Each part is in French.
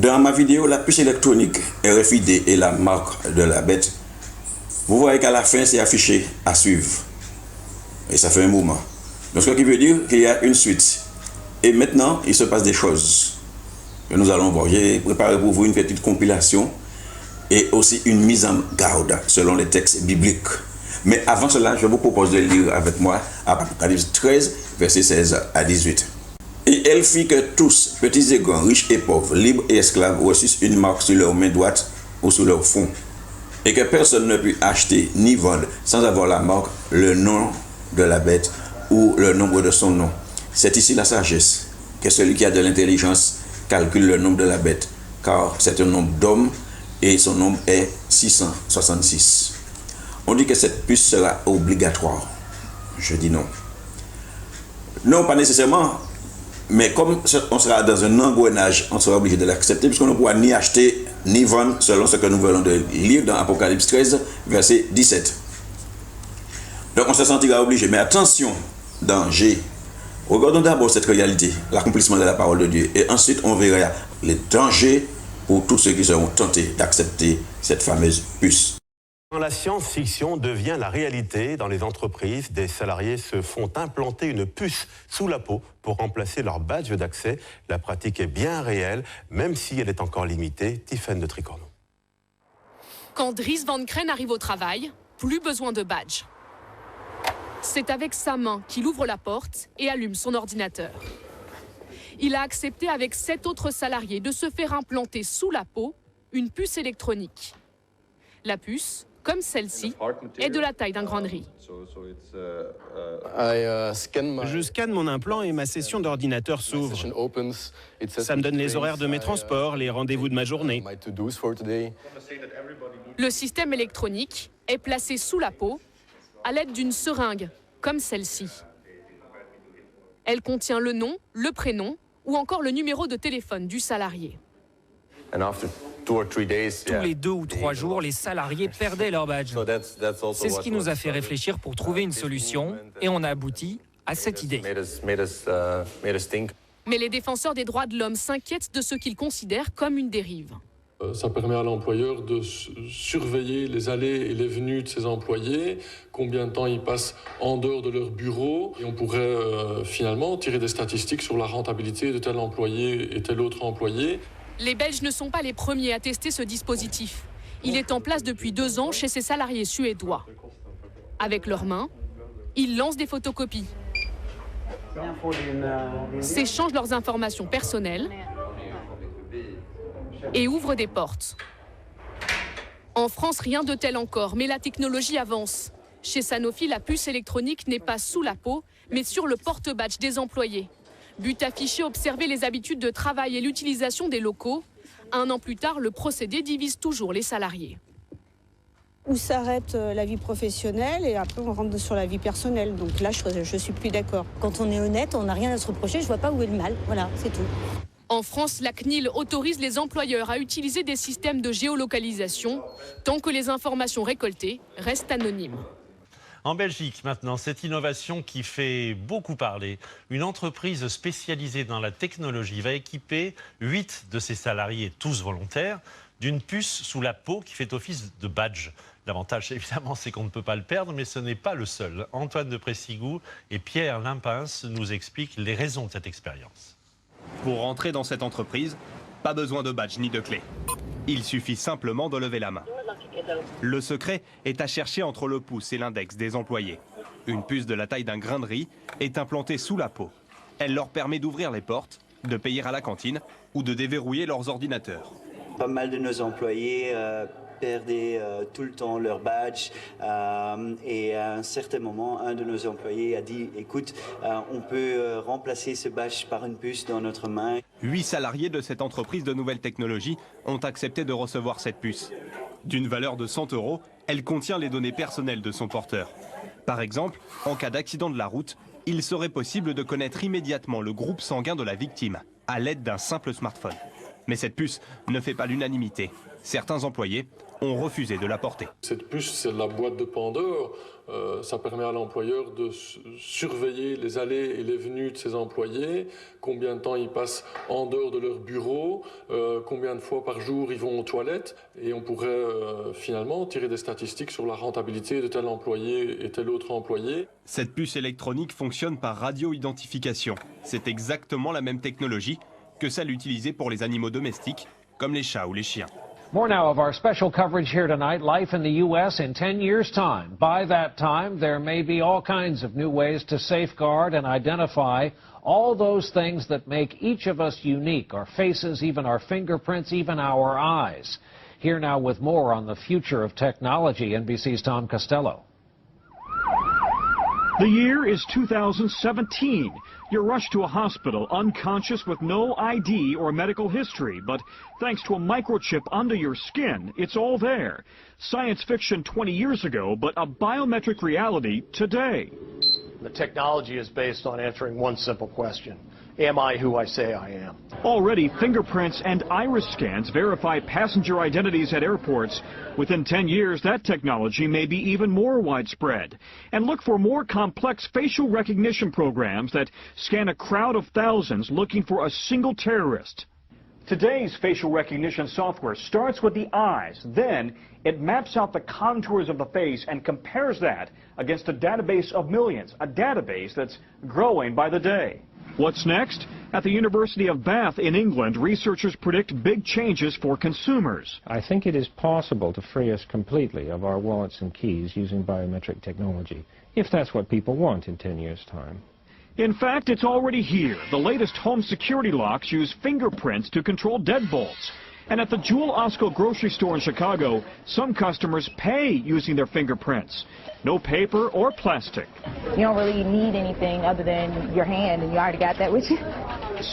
Dans ma vidéo, la puce électronique RFID et la marque de la bête, vous voyez qu'à la fin, c'est affiché à suivre. Et ça fait un moment. Donc, ce qui veut dire qu'il y a une suite. Et maintenant, il se passe des choses que nous allons voir. J'ai préparé pour vous une petite compilation et aussi une mise en garde selon les textes bibliques. Mais avant cela, je vous propose de lire avec moi Apocalypse 13, versets 16 à 18. Et elle fit que tous, petits et grands, riches et pauvres, libres et esclaves, reçussent une marque sur leur main droite ou sur leur front. Et que personne ne put acheter ni vendre sans avoir la marque, le nom de la bête ou le nombre de son nom. C'est ici la sagesse, que celui qui a de l'intelligence calcule le nombre de la bête, car c'est un nombre d'hommes et son nombre est 666. On dit que cette puce sera obligatoire. Je dis non. Non, pas nécessairement, mais comme on sera dans un engrenage, on sera obligé de l'accepter, puisqu'on ne pourra ni acheter ni vendre, selon ce que nous venons de lire dans Apocalypse 13, verset 17. Donc on se sentira obligé. Mais attention, danger. Regardons d'abord cette réalité, l'accomplissement de la parole de Dieu. Et ensuite, on verra les dangers pour tous ceux qui seront tentés d'accepter cette fameuse puce. Quand la science-fiction devient la réalité dans les entreprises, des salariés se font implanter une puce sous la peau pour remplacer leur badge d'accès. La pratique est bien réelle, même si elle est encore limitée. Tiffaine de Tricorneau. Quand Dries Van Kreen arrive au travail, plus besoin de badge. C'est avec sa main qu'il ouvre la porte et allume son ordinateur. Il a accepté avec 7 autres salariés de se faire implanter sous la peau une puce électronique. La puce, comme celle-ci, est de la taille d'un grain de riz. Je scanne mon implant et ma session d'ordinateur s'ouvre. Ça me donne les horaires de mes transports, les rendez-vous de ma journée. Le système électronique est placé sous la peau à l'aide d'une seringue, comme celle-ci. Elle contient le nom, le prénom ou encore le numéro de téléphone du salarié. Tous les 2 ou 3 jours, les salariés perdaient leur badge. C'est ce qui nous a fait réfléchir pour trouver une solution et on a abouti à cette idée. Mais les défenseurs des droits de l'homme s'inquiètent de ce qu'ils considèrent comme une dérive. Ça permet à l'employeur de surveiller les allées et les venues de ses employés, combien de temps ils passent en dehors de leur bureau. Et on pourrait finalement tirer des statistiques sur la rentabilité de tel employé et tel autre employé. Les Belges ne sont pas les premiers à tester ce dispositif. Il est en place depuis 2 ans chez ces salariés suédois. Avec leurs mains, ils lancent des photocopies, s'échangent leurs informations personnelles et ouvrent des portes. En France, rien de tel encore, mais la technologie avance. Chez Sanofi, la puce électronique n'est pas sous la peau, mais sur le porte-badge des employés. But affiché, observer les habitudes de travail et l'utilisation des locaux. 1 an plus tard, le procédé divise toujours les salariés. Où s'arrête la vie professionnelle et après on rentre sur la vie personnelle. Donc là, je suis plus d'accord. Quand on est honnête, on n'a rien à se reprocher, je vois pas où est le mal. Voilà, c'est tout. En France, la CNIL autorise les employeurs à utiliser des systèmes de géolocalisation tant que les informations récoltées restent anonymes. En Belgique, maintenant, cette innovation qui fait beaucoup parler. Une entreprise spécialisée dans la technologie va équiper 8 de ses salariés, tous volontaires, d'une puce sous la peau qui fait office de badge. L'avantage, évidemment, c'est qu'on ne peut pas le perdre, mais ce n'est pas le seul. Antoine de Pressigou et Pierre Limpens nous expliquent les raisons de cette expérience. Pour rentrer dans cette entreprise, pas besoin de badge ni de clé. Il suffit simplement de lever la main. Le secret est à chercher entre le pouce et l'index des employés. Une puce de la taille d'un grain de riz est implantée sous la peau. Elle leur permet d'ouvrir les portes, de payer à la cantine ou de déverrouiller leurs ordinateurs. Pas mal de nos employés perdaient tout le temps leur badge et à un certain moment, un de nos employés a dit « Écoute, on peut remplacer ce badge par une puce dans notre main ». 8 salariés de cette entreprise de nouvelles technologies ont accepté de recevoir cette puce. D'une valeur de 100 €, elle contient les données personnelles de son porteur. Par exemple, en cas d'accident de la route, il serait possible de connaître immédiatement le groupe sanguin de la victime à l'aide d'un simple smartphone. Mais cette puce ne fait pas l'unanimité. Certains employés ont refusé de la porter. Cette puce, c'est la boîte de Pandore. Ça permet à l'employeur de surveiller les allées et les venues de ses employés, combien de temps ils passent en dehors de leur bureau, combien de fois par jour ils vont aux toilettes, et on pourrait finalement tirer des statistiques sur la rentabilité de tel employé et tel autre employé. Cette puce électronique fonctionne par radio-identification. C'est exactement la même technologie que celle utilisée pour les animaux domestiques, comme les chats ou les chiens. More now of our special coverage here tonight, life in the U.S. in 10 years' time. By that time, there may be all kinds of new ways to safeguard and identify all those things that make each of us unique, our faces, even our fingerprints, even our eyes. Here now with more on the future of technology, NBC's Tom Costello. The year is 2017. You're rushed to a hospital unconscious with no ID or medical history, but thanks to a microchip under your skin, it's all there. Science fiction 20 years ago, but a biometric reality today. The technology is based on answering one simple question. Am I who I say I am? Already, fingerprints and iris scans verify passenger identities at airports. Within 10 years, that technology may be even more widespread. And look for more complex facial recognition programs that scan a crowd of thousands looking for a single terrorist. Today's facial recognition software starts with the eyes. Then it maps out the contours of the face and compares that against a database of millions, a database that's growing by the day. What's next? At the University of Bath in England, researchers predict big changes for consumers. I think it is possible to free us completely of our wallets and keys using biometric technology, if that's what people want in 10 years' time. In fact, it's already here. The latest home security locks use fingerprints to control deadbolts. And at the Jewel Osco grocery store in Chicago, some customers pay using their fingerprints. No paper or plastic. You don't really need anything other than your hand, and you already got that with you.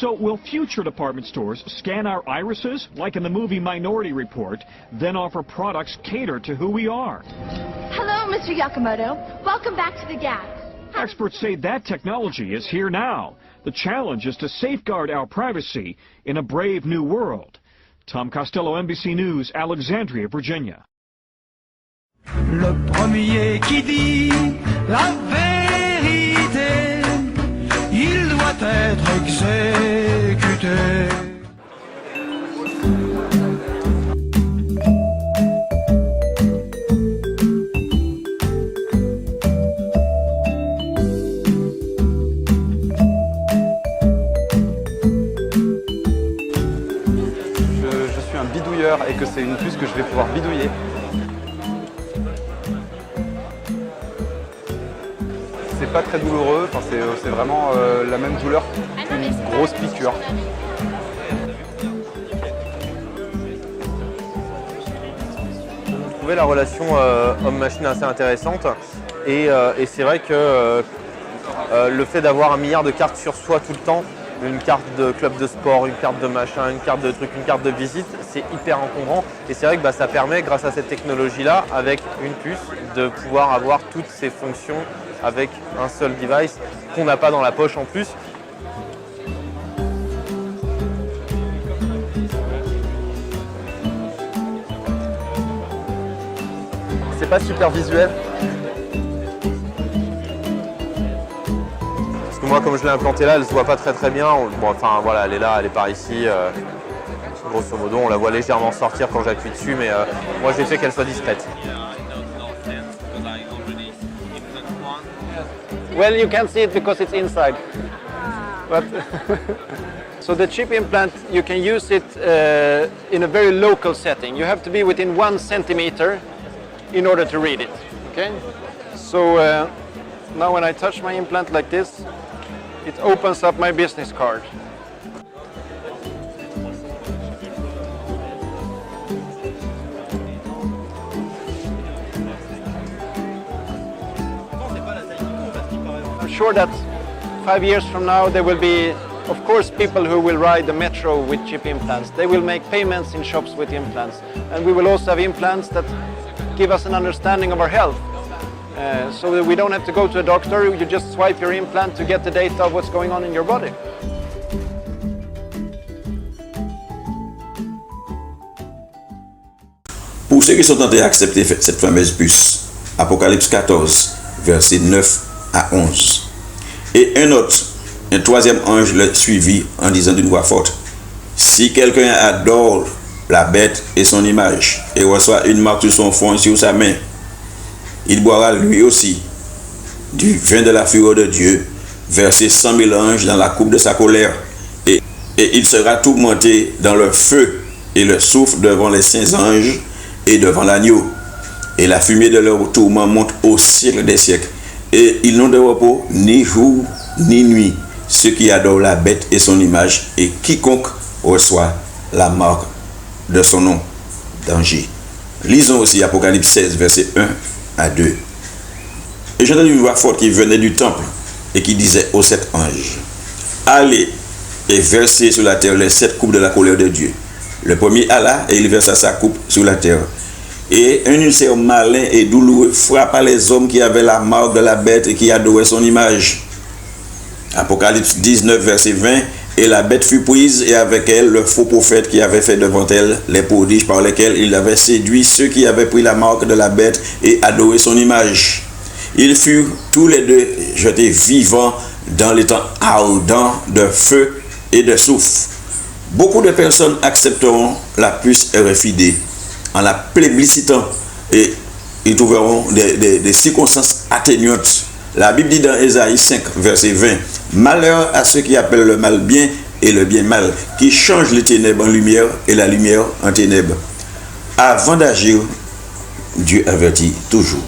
So will future department stores scan our irises, like in the movie Minority Report, then offer products catered to who we are? Hello, Mr. Yakamoto. Welcome back to the Gap. Experts say that technology is here now. The challenge is to safeguard our privacy in a brave new world. Tom Costello, NBC News, Alexandria, Virginia. Le premier qui dit la vérité, il doit être exécuté. Et que c'est une puce que je vais pouvoir bidouiller. C'est pas très douloureux, enfin, c'est vraiment la même douleur qu'une grosse piqûre. J'ai trouvé la relation homme-machine assez intéressante et c'est vrai que le fait d'avoir 1 milliard de cartes sur soi tout le temps, une carte de club de sport, une carte de machin, une carte de truc, une carte de visite, c'est hyper encombrant. Et c'est vrai que ça permet, grâce à cette technologie-là, avec une puce, de pouvoir avoir toutes ces fonctions avec un seul device qu'on n'a pas dans la poche en plus. C'est pas super visuel. Moi, comme je l'ai implantée là, elle se voit pas très bien. Bon, enfin voilà, elle est là, elle est par ici. Grosso modo, on la voit légèrement sortir quand j'appuie dessus, mais moi j'ai fait qu'elle soit discrète. Well, you can't see it because it's inside. But so the chip implant, you can use it in a very local setting. You have to be within 1 centimeter in order to read it. Okay. So now when I touch my implant like this, it opens up my business card. I'm sure that 5 years from now there will be, of course, people who will ride the metro with chip implants. They will make payments in shops with implants. And we will also have implants that give us an understanding of our health. So that we don't have to go to a doctor, you just swipe your implant to get the data of what's going on in your body. Pour ceux qui sont tentés d'accepter cette fameuse puce, Apocalypse 14, versets 9 à 11. Et un troisième ange le suivit en disant d'une voix forte, si quelqu'un adore la bête et son image, et reçoit une marque sur son front et sur sa main, il boira lui aussi du vin de la fureur de Dieu, versé 100 000 anges dans la coupe de sa colère, et il sera tourmenté dans le feu et le soufre devant les saints anges et devant l'agneau. Et la fumée de leur tourment monte au siècle des siècles. Et ils n'ont de repos ni jour ni nuit, ceux qui adorent la bête et son image, et quiconque reçoit la marque de son nom. Danger. Lisons aussi Apocalypse 16, versets 1 à 2. Et j'ai entendu une voix forte qui venait du temple et qui disait aux 7 anges, allez et versez sur la terre les 7 coupes de la colère de Dieu. Le premier alla et il versa sa coupe sur la terre. Et un ulcère malin et douloureux frappa les hommes qui avaient la marque de la bête et qui adoraient son image. Apocalypse 19, verset 20. Et la bête fut prise, et avec elle le faux prophète qui avait fait devant elle les prodiges par lesquels il avait séduit ceux qui avaient pris la marque de la bête et adoré son image. Ils furent tous les deux jetés vivants dans les temps ardents de feu et de soufre. Beaucoup de personnes accepteront la puce RFID en la plébiscitant et ils trouveront des circonstances atténuantes. La Bible dit dans Ésaïe 5, verset 20, « Malheur à ceux qui appellent le mal bien et le bien mal, qui changent les ténèbres en lumière et la lumière en ténèbres. » Avant d'agir, Dieu avertit toujours.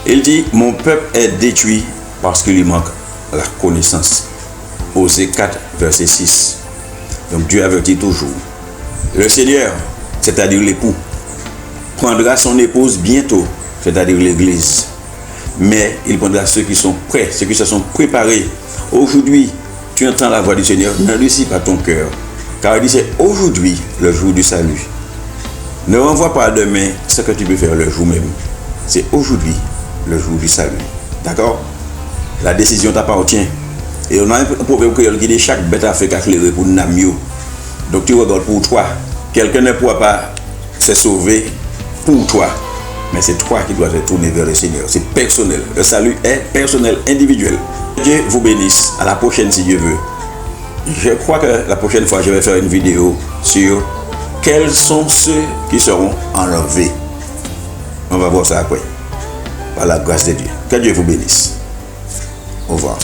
Il dit, « Mon peuple est détruit parce qu'il lui manque la connaissance. » Osée 4, verset 6. Donc Dieu avertit toujours. Le Seigneur, c'est-à-dire l'époux, prendra son épouse bientôt, c'est-à-dire l'Église. Mais il prendra ceux qui sont prêts, ceux qui se sont préparés. Aujourd'hui, tu entends la voix du Seigneur, ne réussis pas ton cœur. Car il dit, c'est aujourd'hui le jour du salut. Ne renvoie pas à demain ce que tu peux faire le jour même. C'est aujourd'hui le jour du salut. D'accord? La décision t'appartient. Et on a un proverbe qui dit, chaque bête a fait qu'éclairer pour Namio. Donc tu regardes pour toi. Quelqu'un ne pourra pas se sauver pour toi. Mais c'est toi qui dois te tourner vers le Seigneur. C'est personnel. Le salut est personnel, individuel. Dieu vous bénisse. À la prochaine si Dieu veut. Je crois que la prochaine fois, je vais faire une vidéo sur quels sont ceux qui seront enlevés. On va voir ça après. Par la grâce de Dieu. Que Dieu vous bénisse. Au revoir.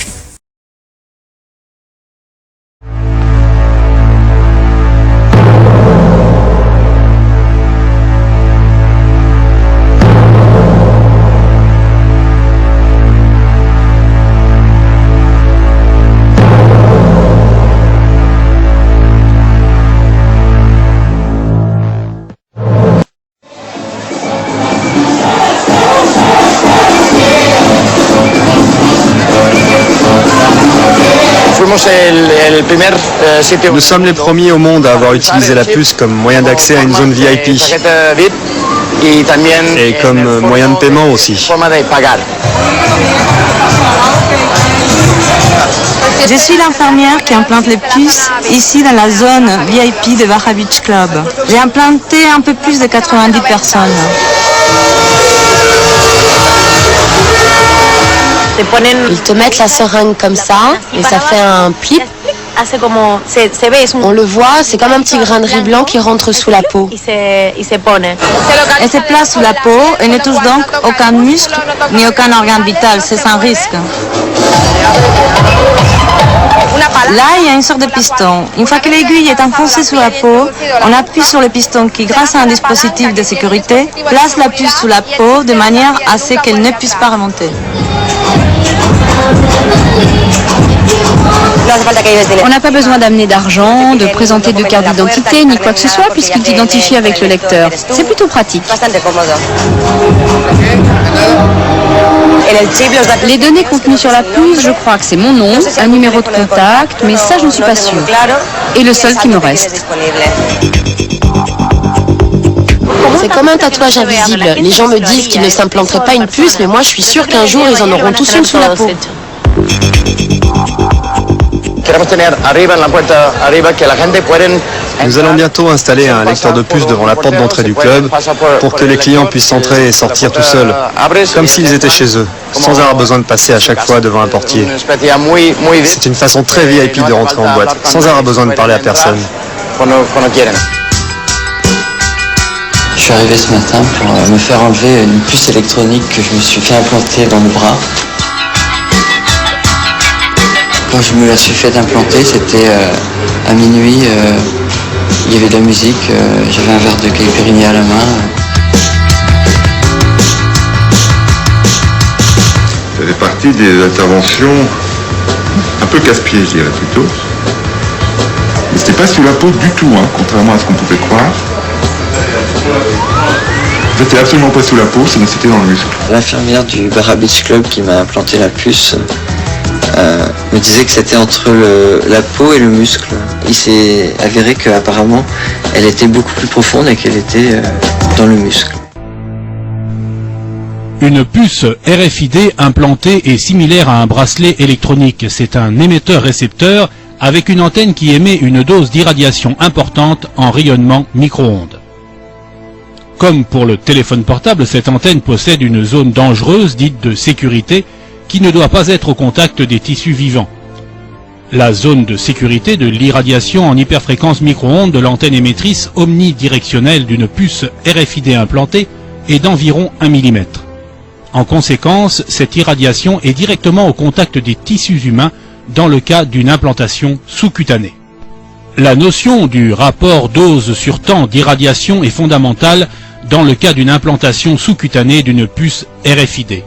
Nous sommes les premiers au monde à avoir utilisé la puce comme moyen d'accès à une zone VIP et comme moyen de paiement aussi. Je suis l'infirmière qui implante les puces ici dans la zone VIP de Baja Beach Club. J'ai implanté un peu plus de 90 personnes. Ils te mettent la seringue comme ça et ça fait un plip. On le voit, c'est comme un petit grain de riz blanc qui rentre sous la peau. Elle se place sous la peau et ne touche donc aucun muscle ni aucun organe vital, c'est sans risque. Là, il y a une sorte de piston. Une fois que l'aiguille est enfoncée sous la peau, on appuie sur le piston qui, grâce à un dispositif de sécurité, place la puce sous la peau de manière à ce qu'elle ne puisse pas remonter. On n'a pas besoin d'amener d'argent, de présenter de carte d'identité, ni quoi que ce soit, puisqu'il t'identifie avec le lecteur. C'est plutôt pratique. Les données contenues sur la puce, je crois que c'est mon nom, un numéro de contact, mais ça, je ne suis pas sûre. Et le seul qui me reste. C'est comme un tatouage invisible. Les gens me disent qu'ils ne s'implanteraient pas une puce, mais moi, je suis sûre qu'un jour, ils en auront tous une sous la peau. Nous allons bientôt installer un lecteur de puces devant la porte d'entrée du club pour que les clients puissent entrer et sortir tout seuls, comme s'ils étaient chez eux, sans avoir besoin de passer à chaque fois devant un portier. C'est une façon très VIP de rentrer en boîte, sans avoir besoin de parler à personne. Je suis arrivé ce matin pour me faire enlever une puce électronique que je me suis fait implanter dans le bras. Quand je me la suis fait implanter, c'était à minuit, il y avait de la musique, j'avais un verre de caipirinha à la main. Ça fait partie des interventions un peu casse-pied, je dirais plutôt. Mais c'était pas sous la peau du tout, hein, contrairement à ce qu'on pouvait croire. C'était absolument pas sous la peau, c'était dans le muscle. L'infirmière du Barra Beach Club qui m'a implanté la puce me disait que c'était entre la peau et le muscle. Il s'est avéré qu'apparemment elle était beaucoup plus profonde et qu'elle était dans le muscle. Une puce RFID implantée est similaire à un bracelet électronique. C'est un émetteur-récepteur avec une antenne qui émet une dose d'irradiation importante en rayonnement micro-ondes. Comme pour le téléphone portable, cette antenne possède une zone dangereuse dite de sécurité qui ne doit pas être au contact des tissus vivants. La zone de sécurité de l'irradiation en hyperfréquence micro-ondes de l'antenne émettrice omnidirectionnelle d'une puce RFID implantée est d'environ 1 mm. En conséquence, cette irradiation est directement au contact des tissus humains dans le cas d'une implantation sous-cutanée. La notion du rapport dose sur temps d'irradiation est fondamentale dans le cas d'une implantation sous-cutanée d'une puce RFID.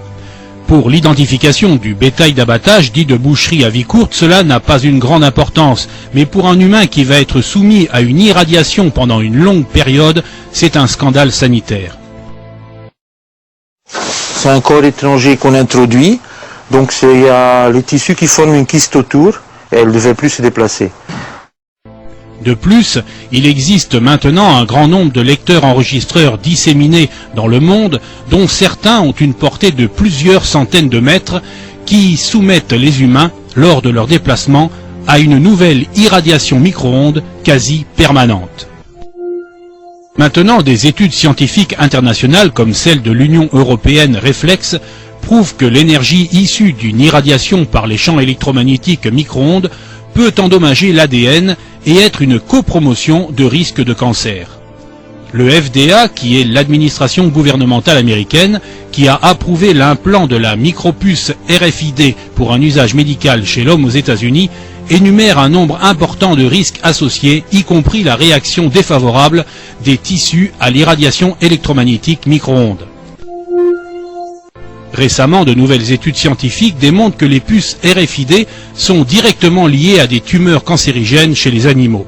Pour l'identification du bétail d'abattage dit de boucherie à vie courte, cela n'a pas une grande importance, mais pour un humain qui va être soumis à une irradiation pendant une longue période, c'est un scandale sanitaire. C'est un corps étranger qu'on introduit, donc il y a les tissus qui forment une kyste autour, et elle ne devait plus se déplacer. De plus, il existe maintenant un grand nombre de lecteurs enregistreurs disséminés dans le monde, dont certains ont une portée de plusieurs centaines de mètres, qui soumettent les humains, lors de leur déplacement, à une nouvelle irradiation micro-ondes quasi permanente. Maintenant, des études scientifiques internationales, comme celle de l'Union européenne Reflex, prouvent que l'énergie issue d'une irradiation par les champs électromagnétiques micro-ondes peut endommager l'ADN et être une copromotion de risque de cancer. Le FDA, qui est l'administration gouvernementale américaine, qui a approuvé l'implant de la micropuce RFID pour un usage médical chez l'homme aux États-Unis, énumère un nombre important de risques associés, y compris la réaction défavorable des tissus à l'irradiation électromagnétique micro-ondes. Récemment, de nouvelles études scientifiques démontrent que les puces RFID sont directement liées à des tumeurs cancérigènes chez les animaux.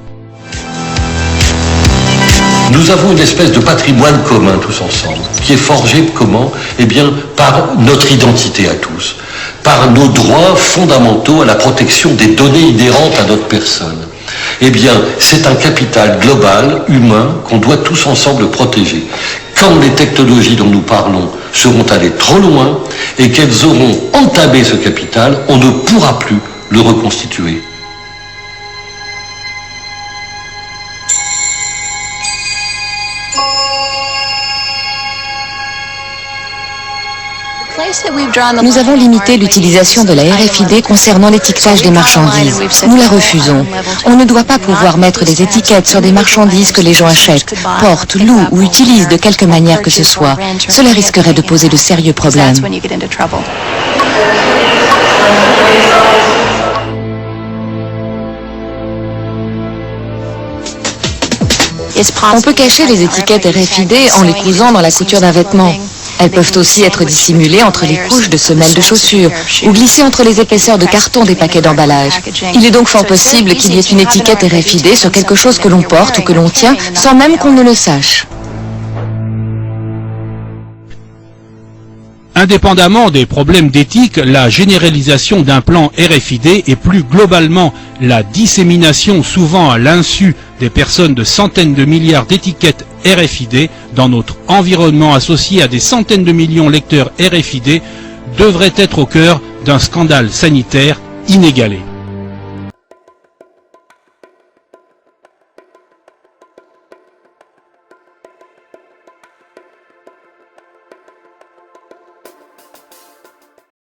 Nous avons une espèce de patrimoine commun tous ensemble, qui est forgé comment? Eh bien, par notre identité à tous, par nos droits fondamentaux à la protection des données inhérentes à notre personne. Eh bien, c'est un capital global, humain, qu'on doit tous ensemble protéger. Quand les technologies dont nous parlons seront allées trop loin et qu'elles auront entamé ce capital, on ne pourra plus le reconstituer. Nous avons limité l'utilisation de la RFID concernant l'étiquetage des marchandises. Nous la refusons. On ne doit pas pouvoir mettre des étiquettes sur des marchandises que les gens achètent, portent, louent ou utilisent de quelque manière que ce soit. Cela risquerait de poser de sérieux problèmes. On peut cacher les étiquettes RFID en les cousant dans la couture d'un vêtement. Elles peuvent aussi être dissimulées entre les couches de semelles de chaussures ou glissées entre les épaisseurs de carton des paquets d'emballage. Il est donc fort possible qu'il y ait une étiquette RFID sur quelque chose que l'on porte ou que l'on tient sans même qu'on ne le sache. Indépendamment des problèmes d'éthique, la généralisation d'un plan RFID et plus globalement la dissémination souvent à l'insu des personnes de centaines de milliards d'étiquettes RFID dans notre environnement associé à des centaines de millions de lecteurs RFID devrait être au cœur d'un scandale sanitaire inégalé.